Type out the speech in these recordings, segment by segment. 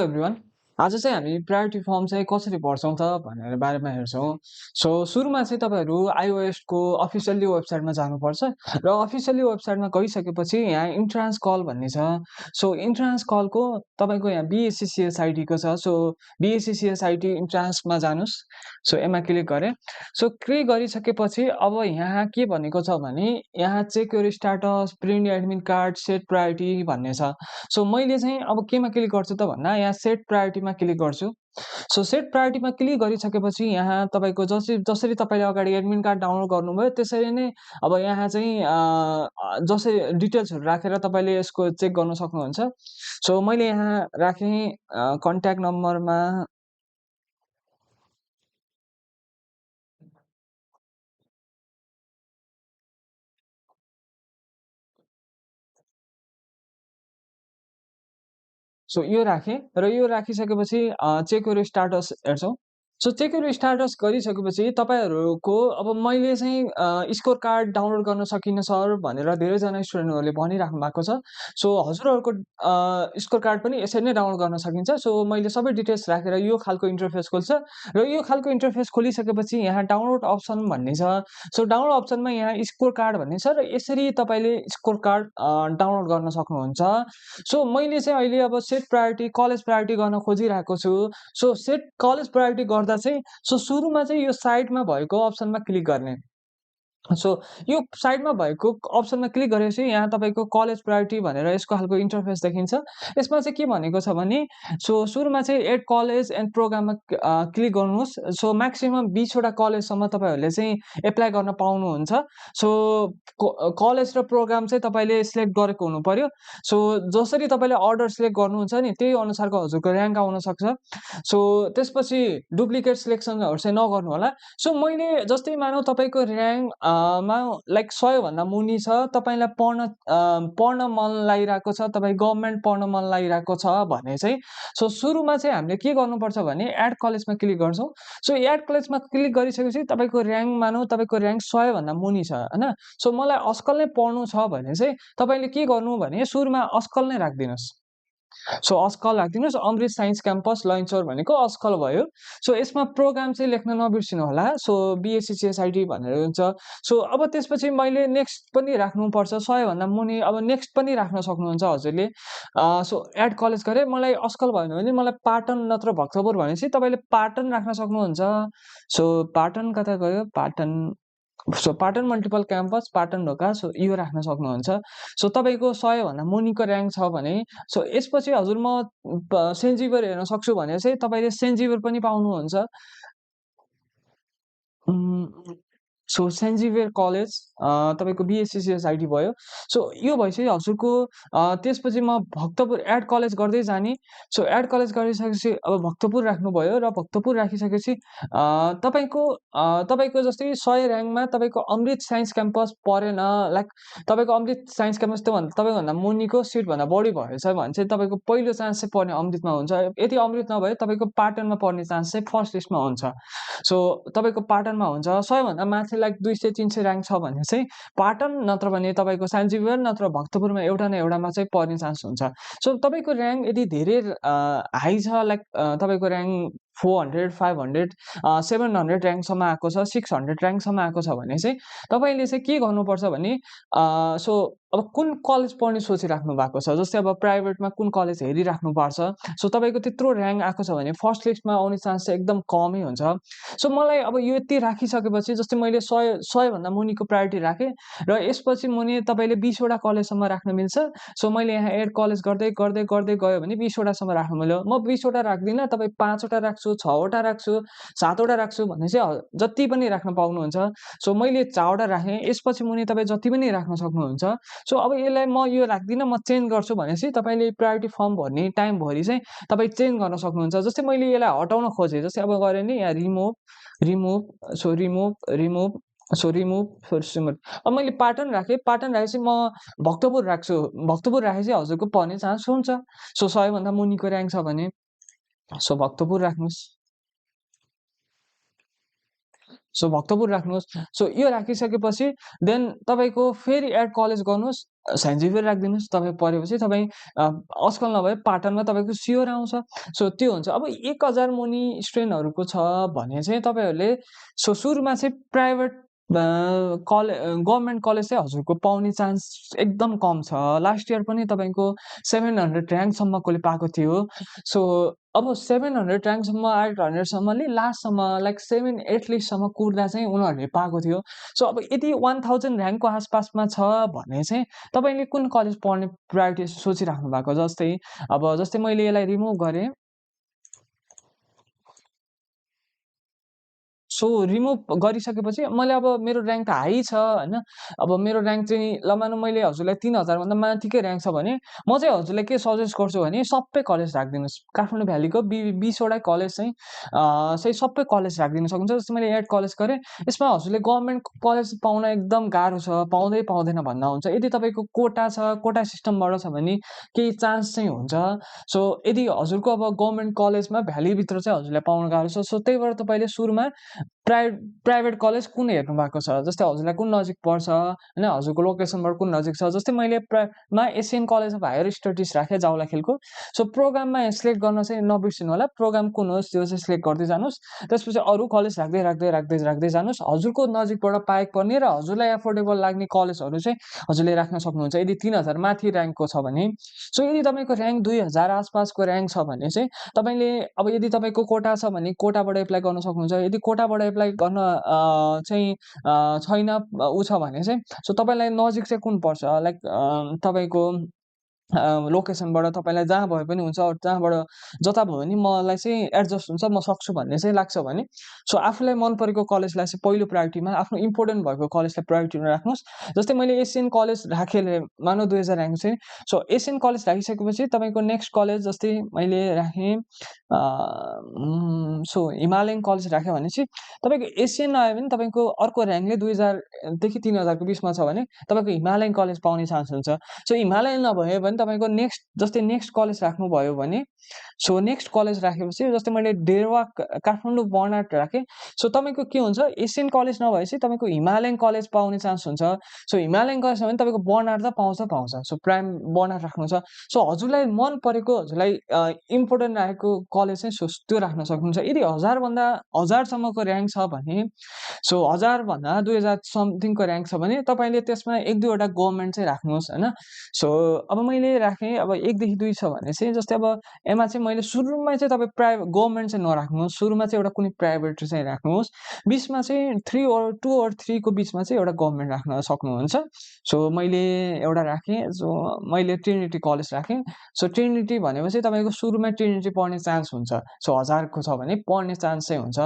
Everyone आज चाहिँ हामी प्रायोरिटी फर्म चाहिँ कसरी भर्छौँ त भनेर बारेमा हेर्छौँ। सो सुरुमा चाहिँ तपाईँहरू आइओएसको अफिसियल्ली वेबसाइटमा जानुपर्छ र अफिसियल्ली वेबसाइटमा गइसकेपछि यहाँ इन्ट्रान्स कल भन्ने छ। सो इन्ट्रान्स कलको तपाईँको यहाँ बिएससिसिएसआइटीको छ। सो बिएससिसिएसआइटी इन्ट्रान्समा जानुहोस्। सो यसमा क्लिक गरेँ। सो क्लिक गरिसकेपछि अब यहाँ के भनेको छ भने यहाँ check your status, print admit card, set priority भन्ने छ। सो मैले चाहिँ अब केमा क्लिक गर्छु त भन्दा यहाँ सेट प्रायोरिटीमा क्लिक गर्छु। सो सेट प्रायोरिटीमा क्लिक गरिसकेपछि यहाँ तपाईँको जसरी तपाईँले अगाडि एडमिट कार्ड डाउनलोड गर्नुभयो त्यसरी नै अब यहाँ चाहिँ जसरी डिटेल्सहरू राखेर तपाईँले यसको चेक गर्न सक्नुहुन्छ। सो मैले यहाँ राखेँ कन्ट्याक्ट नम्बरमा सो यो राखेँ र यो राखिसकेपछि चेक योर स्टाटस हेर्छौँ। सो चेक योर स्टाटस गरिसकेपछि तपाईँहरूको अब मैले चाहिँ स्कोर कार्ड डाउनलोड गर्न सकिनँ सर भनेर धेरैजना स्टुडेन्टहरूले भनिराख्नु भएको छ। सो हजुरहरूको स्कोर कार्ड पनि यसरी नै डाउनलोड गर्न सकिन्छ। सो मैले सबै डिटेल्स राखेर यो खालको इन्टरफेस खोल्छ र यो खालको इन्टरफेस खोलिसकेपछि यहाँ डाउनलोड अप्सन भन्ने छ। सो डाउनलोड अप्सनमा यहाँ स्कोर कार्ड भन्ने छ र यसरी तपाईँले स्कोर कार्ड डाउनलोड गर्न सक्नुहुन्छ। सो मैले चाहिँ अहिले अब सेट प्रायोरिटी कलेज प्रायोरिटी गर्न खोजिरहेको छु। सो सेट कलेज प्रायोरिटी गर्दा चाहिँ सो सुरुमा चाहिँ यो साइडमा भएको अप्सनमा क्लिक गर्ने। सो यो साइडमा भएको अप्सनमा क्लिक गरेपछि यहाँ तपाईँको कलेज प्रायोरिटी भनेर यसको खालको इन्टरफेस देखिन्छ। यसमा चाहिँ के भनेको छ भने सो सुरुमा चाहिँ एड कलेज एन्ड प्रोग्राममा क्लिक गर्नुहोस्। सो म्याक्सिमम 20 वटा कलेजसम्म तपाईँहरूले चाहिँ एप्लाई गर्न पाउनुहुन्छ। सो कलेज र प्रोग्राम चाहिँ तपाईँले सिलेक्ट गरेको हुनुपर्यो। सो जसरी तपाईँले अर्डर सिलेक्ट गर्नुहुन्छ नि त्यही अनुसारको हजुरको ऱ्याङ्क आउनसक्छ। सो त्यसपछि डुप्लिकेट सिलेक्सनहरू चाहिँ नगर्नु होला। सो मैले जस्तै मानौँ तपाईँको ऱ्याङ्क मा लाइक 100 भन्दा मुनि छ, तपाईँलाई पढ्न मन लागिरहेको छ, तपाईँ गभर्नमेन्ट पढ्न मन लागिरहेको छ भने चाहिँ सो सुरुमा चाहिँ हामीले के गर्नुपर्छ भने एड कलेजमा क्लिक गर्छौँ। सो एड कलेजमा क्लिक गरिसकेपछि तपाईँको ऱ्याङ्क मानौँ तपाईँको ऱ्याङ्क 100 भन्दा मुनि छ होइन। सो मलाई अस्कल नै पढ्नु छ भने चाहिँ तपाईँले के गर्नु भने सुरुमा अस्कल नै राखिदिनुहोस्। सो अस्कल राखिदिनुहोस्। अमृत साइन्स क्याम्पस लैनचौर भनेको अस्कल भयो। सो यसमा प्रोग्राम चाहिँ लेख्न नबिर्सिनु होला। सो बिएससिसिएसआइटी भनेर हुन्छ। सो अब त्यसपछि मैले नेक्स्ट पनि राख्नुपर्छ 100 भन्दा मुनि। अब नेक्स्ट पनि राख्न सक्नुहुन्छ हजुरले। सो एड कलेज गरेँ मलाई अस्कल भएन भने मलाई पाटन नत्र भक्तपुर भनेपछि तपाईँले पाटन राख्न सक्नुहुन्छ। सो पाटन कता गयो Patan. So Patan multiple campus Patan ढोका। सो यो राख्न सक्नुहुन्छ। सो तपाईँको 100 भन्दा मुनिको ऱ्याङ्क छ भने सो यसपछि हजुर म सेन्ट जिभर हेर्न सक्छु भने चाहिँ तपाईँले सेन्ट जिभर पनि पाउनुहुन्छ। सो सेन्ट जेभियर कलेज तपाईँको बिएससिसिएसआइटी भयो। सो यो भइसक्यो हजुरको। त्यसपछि म भक्तपुर एड कलेज गर्दै जाने। सो एड कलेज गरिसकेपछि अब भक्तपुर राख्नुभयो र भक्तपुर राखिसकेपछि तपाईँको जस्तै 100 ऱ्याङ्कमा तपाईँको अमृत साइन्स क्याम्पस परेन। लाइक तपाईँको अमृत साइन्स क्याम्पस तपाईँभन्दा मुनिको सिटभन्दा बढी भएछ भने चाहिँ तपाईँको पहिलो चान्स चाहिँ पर्ने अमृतमा हुन्छ। यदि अमृत नभए तपाईँको पाटनमा पर्ने चान्स चाहिँ फर्स्ट लिस्टमा हुन्छ। सो तपाईँको पाटनमा हुन्छ। 100 भन्दा माथि लाइक 200-300 ऱ्याङ्क छ भने चाहिँ पाटन नत्र भने तपाईँको सेन्ट जेभियर नत्र भक्तपुरमा एउटा न एउटामा चाहिँ पर्ने चान्स हुन्छ। सो तपाईँको ऱ्याङ्क यदि धेरै हाई छ लाइक तपाईँको ऱ्याङ्क 400, 500, 700 ऱ्याङ्कसम्म आएको छ, 600 ऱ्याङ्कसम्म आएको छ भने चाहिँ तपाईँले चाहिँ के गर्नुपर्छ भने सो अब कुन कलेज पढ्ने सोचिराख्नु भएको छ। जस्तै अब प्राइभेटमा कुन कलेज हेरिराख्नु पर्छ। सो तपाईँको त्यत्रो ऱ्याङ्क आएको छ भने फर्स्ट लिस्टमा आउने चान्स चाहिँ एकदम कमै हुन्छ। सो मलाई अब यो यति राखिसकेपछि जस्तै मैले 100 भन्दा मुनिको प्रायोरिटी राखेँ र यसपछि मुनि तपाईँले 20 वटा कलेजसम्म राख्न मिल्छ। सो मैले यहाँ एड कलेज गर्दै गर्दै गर्दै गयो भने 20 वटासम्म राख्नु मिल्यो। म 20 वटा राख्दिनँ, तपाईँ 5 वटा राख्छु, 6 वटा राख्छु, 7 वटा राख्छु भने चाहिँ जति पनि राख्न पाउनुहुन्छ। सो मैले 4 वटा राखेँ। यसपछि मुनि तपाईँ जति पनि राख्न सक्नुहुन्छ। सो अब यसलाई म यो राख्दिनँ, म चेन्ज गर्छु भनेपछि तपाईँले प्रायोरिटी फर्म भर्ने टाइमभरि चाहिँ तपाईँ चेन्ज गर्न सक्नुहुन्छ। जस्तै मैले यसलाई हटाउन खोजेँ जस्तै अब गऱ्यो नि यहाँ रिमुभ अब मैले पाटन राखेँ। पाटन राखेपछि म भक्तपुर राख्छु। भक्तपुर राखेपछि हजुरको पर्ने चान्स हुन्छ। सो 100 भन्दा मुनिको ऱ्याङ्क छ भने सो भक्तपुर राख्नुहोस्। सो भक्तपुर राख्नुहोस्। सो यो राखिसकेपछि देन तपाईँको फेरि एड कलेज गर्नुहोस्, सेन्ट जेभियर राखिदिनुहोस्। तपाईँ परेपछि तपाईँ आजकल नभए पाटनमा तपाईँको स्योर आउँछ। सो त्यो हुन्छ। अब 1000 मुनि स्टुडेन्टहरूको छ भने चाहिँ तपाईँहरूले सुरुमा चाहिँ प्राइभेट गभर्मेन्ट कलेज चाहिँ हजुरको पाउने चान्स एकदम कम छ। लास्ट इयर पनि तपाईँको 700 ऱ्याङ्कसम्मकोले पाएको थियो। सो अब 700 ऱ्याङ्कसम्म 800सम्मले लास्टसम्म लाइक 7-8 लिस्टसम्म कुर्दा चाहिँ उनीहरूले पाएको थियो। सो अब यदि 1000 ऱ्याङ्कको आसपासमा छ भने चाहिँ तपाईँले कुन कलेज पढ्ने प्रायोरिटी सोचिराख्नु भएको? जस्तै मैले यसलाई रिमुभ गरेँ। सो रिमुभ गरिसकेपछि मैले अब मेरो ऱ्याङ्क त हाई छ होइन। अब मेरो ऱ्याङ्क चाहिँ ल मानौँ मैले हजुरलाई 3000 भन्दा माथिकै ऱ्याङ्क छ भने म चाहिँ हजुरलाई के सजेस्ट गर्छु भने सबै कलेज राखिदिनुहोस्। काठमाडौँ भ्यालीको 20वटा कलेज चाहिँ सबै कलेज राखिदिन सक्नुहुन्छ। जस्तै मैले एड कलेज गरेँ, यसमा हजुरले गभर्मेन्ट कलेज पाउन एकदम गाह्रो छ, पाउँदैन भन्दा हुन्छ। यदि तपाईँको कोटा छ, कोटा सिस्टमबाट छ भने केही चान्स चाहिँ हुन्छ। सो यदि हजुरको अब गभर्मेन्ट कलेजमा भ्यालीभित्र चाहिँ हजुरलाई पाउन गाह्रो छ। सो त्यही भएर तपाईँले सुरुमा प्राइभेट कलेज कुन हेर्नु भएको छ, जस्तै हजुरलाई कुन नजिक पर्छ होइन, हजुरको लोकेसनबाट कुन नजिक छ। जस्तै मैले Asian college of higher studies राखेँ जावलाखेलको। सो प्रोग्राममा सिलेक्ट गर्न चाहिँ नबिर्सिनु होला, प्रोग्राम कुन होस् त्यो चाहिँ सिलेक्ट गर्दै जानुहोस्। त्यसपछि अरू कलेज राख्दै जानुहोस्। हजुरको नजिकबाट पाएको पर्ने र हजुरलाई एफोर्डेबल लाग्ने कलेजहरू चाहिँ हजुरले राख्न सक्नुहुन्छ, यदि 3000 माथि ऱ्याङ्कको छ भने। सो यदि तपाईँको ऱ्याङ्क 2000 आसपासको ऱ्याङ्क छ भने चाहिँ तपाईँले अब यदि तपाईँको कोटा छ भने कोटाबाट एप्लाई गर्न सक्नुहुन्छ। यदि कोटाबाट एप्लाई गर्न चाहिँ छैन ऊ छ भने चाहिँ सो तपाईँलाई नजिक चाहिँ कुन पर्छ लाइक तपाईँको लोकेसनबाट तपाईँलाई जहाँ भए पनि हुन्छ, जहाँबाट जता भयो भने मलाई चाहिँ एडजस्ट हुन्छ, म सक्छु भन्ने चाहिँ लाग्छ भने सो आफूलाई मन परेको कलेजलाई चाहिँ पहिलो प्रायोरिटीमा आफ्नो इम्पोर्टेन्ट भएको कलेजलाई प्रायोरिटीमा राख्नुहोस्। जस्तै मैले एसियन कलेज राखेँ मानौँ 2000 ऱ्याङ्क चाहिँ। सो एसियन कलेज राखिसकेपछि तपाईँको नेक्स्ट कलेज जस्तै मैले राखेँ सो हिमालयन कलेज राख्यो भने चाहिँ तपाईँको एसियन आयो भने तपाईँको अर्को ऱ्याङ्कले 2000 देखि 3000को बिचमा छ भने तपाईँको हिमालयन कलेज पाउने चान्स हुन्छ। सो हिमालयन नभयो भने तपाईँको नेक्स्ट कलेज राख्नुभयो भने सो नेक्स्ट कलेज राखेपछि जस्तै मैले डेरवा काठमाडौँ बर्नाट राखेँ। सो तपाईँको के हुन्छ, एसियन कलेज नभएपछि तपाईँको हिमालयन कलेज पाउने चान्स हुन्छ। सो हिमालयन कलेज भने तपाईँको बर्नाट त पाउँछ। सो प्राइम बर्नाट राख्नु छ। सो हजुरलाई मन परेको हजुरलाई इम्पोर्टेन्ट राखेको कलेज चाहिँ त्यो राख्न सक्नुहुन्छ। यदि 1000सम्मको ऱ्याङ्क छ भने सो 1000भन्दा 2000 समथिङको ऱ्याङ्क छ भने तपाईँले त्यसमा 1-2वटा गभर्मेन्ट चाहिँ राख्नुहोस् होइन। सो अब मैले राखेँ अब 1 देखि 2 छ भने चाहिँ जस्तै अब एमा चाहिँ मैले सुरुमा चाहिँ तपाईँ गभर्मेन्ट चाहिँ नराख्नुहोस्, सुरुमा चाहिँ एउटा कुनै प्राइभेट चाहिँ राख्नुहोस्। बिचमा चाहिँ 2 or 3 को बिचमा चाहिँ एउटा गभर्मेन्ट राख्न सक्नुहुन्छ। सो मैले एउटा राखेँ, सो मैले ट्रिनिटी कलेज राखेँ। सो ट्रिनिटी भनेपछि तपाईँको सुरुमा ट्रिनिटी पढ्ने चान्स हुन्छ। सो 1000को छ भने पढ्ने चान्स चाहिँ हुन्छ।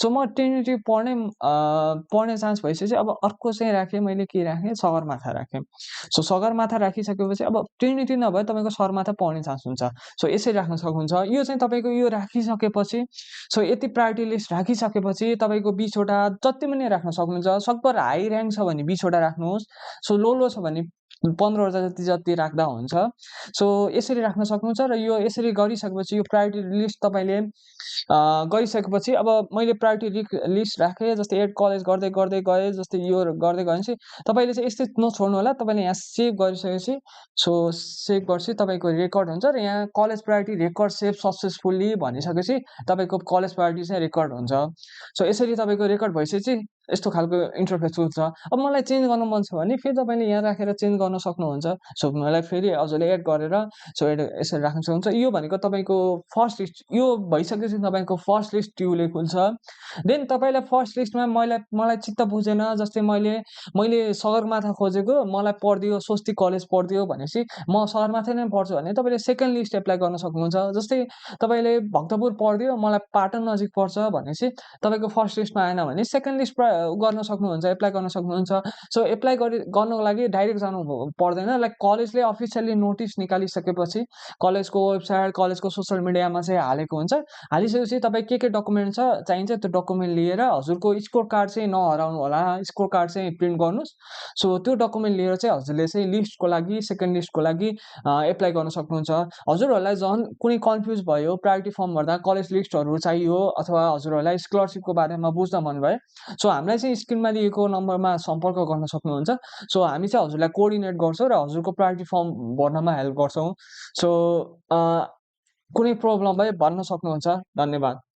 सो म ट्रिनिटी पढ्ने चान्स भइसकेपछि अब अर्को चाहिँ राखेँ मैले, के राखेँ, सगरमाथा राखेँ। सो सगरमाथा राखिसकेपछि अब ट्रिनिटी नभए तपाईँको सगरमाथा पढ्ने चान्स हुन्छ। सो यसरी राख्न सक्नुहुन्छ। यो चाहिँ तपाईँको यो राखिसकेपछि सो यति प्रायोरिटी लिस्ट राखिसकेपछि तपाईँको 20वटा जति पनि राख्न सक्नुहुन्छ। सकभर हाई ऱ्याङ्क छ भने 20वटा राख्नुहोस्। सो लो छ भने 15वटा जति राख्दा हुन्छ। सो यसरी राख्न सक्नुहुन्छ। र यो यसरी गरिसकेपछि यो प्रायोरिटी लिस्ट तपाईँले गरिसकेपछि अब मैले प्रायोरिटी लिस्ट राखेँ, जस्तै एड कलेज गर्दै गएँ, जस्तै यो गर्दै गयो भने चाहिँ तपाईँले चाहिँ यस्तै नछोड्नु होला। तपाईँले यहाँ सेभ गरिसकेपछि सो सेभ गरेपछि तपाईँको रेकर्ड हुन्छ र यहाँ college priority record save successfully भनिसकेपछि तपाईँको कलेज प्रायोरिटी चाहिँ रेकर्ड हुन्छ। सो यसरी तपाईँको रेकर्ड भइसकेपछि यस्तो खालको इन्टरफेस हुन्छ। अब मलाई चेन्ज गर्न मन छ भने फेरि तपाईँले यहाँ राखेर चेन्ज गर्न सक्नुहुन्छ। सो मलाई फेरि हजुरले एड गरेर सो यसरी राख्न सक्नुहुन्छ। यो भनेको तपाईँको फर्स्ट लिस्ट। यो भइसकेपछि तपाईँको फर्स्ट लिस्ट ट्युले खुल्छ। देन तपाईँलाई फर्स्ट लिस्टमा मलाई चित्त बुझेन, जस्तै मैले सगरमाथा खोजेको, मलाई पढिदियो स्वस्तिक कलेज पढिदियो भनेपछि म सगरमाथा नै पढ्छु भने तपाईँले सेकेन्ड लिस्ट एप्लाई गर्न सक्नुहुन्छ। जस्तै तपाईँले भक्तपुर पढिदियो, मलाई पाटन नजिक पर्छ भनेपछि तपाईँको फर्स्ट लिस्टमा आएन भने सेकेन्ड लिस्ट गर्न सक्नुहुन्छ, एप्लाई गर्न सक्नुहुन्छ। सो एप्लाई गर्नको लागि डाइरेक्ट जानु पर्दैन। लाइक कलेजले अफिसियल्ली नोटिस निकालिसकेपछि कलेजको वेबसाइट, कलेजको सोसल मिडियामा चाहिँ हालेको हुन्छ। हालिसकेपछि तपाईँ के डकुमेन्ट चाहिन्छ त्यो डकुमेन्ट लिएर हजुरको स्कोर कार्ड चाहिँ नहराउनु होला। स्कोर कार्ड चाहिँ प्रिन्ट गर्नुहोस्। सो त्यो डकुमेन्ट लिएर चाहिँ हजुरले चाहिँ लिस्टको लागि, सेकेन्ड लिस्टको लागि एप्लाई गर्न सक्नुहुन्छ। हजुरहरूलाई झन् कुनै कन्फ्युज भयो प्रायोरिटी फर्म भर्दा कलेज लिस्टहरू चाहियो अथवा हजुरहरूलाई स्कलरसिपको बारेमा बुझ्न मन भयो, सो हामीलाई चाहिँ स्क्रिनमा दिएको नम्बरमा सम्पर्क गर्न सक्नुहुन्छ। सो हामी चाहिँ हजुरलाई कोअर्डिनेट गर्छौँ र हजुरको प्रायोरिटी फर्म भर्नमा हेल्प गर्छौँ। सो कुनै प्रब्लम भए भन्न सक्नुहुन्छ। धन्यवाद।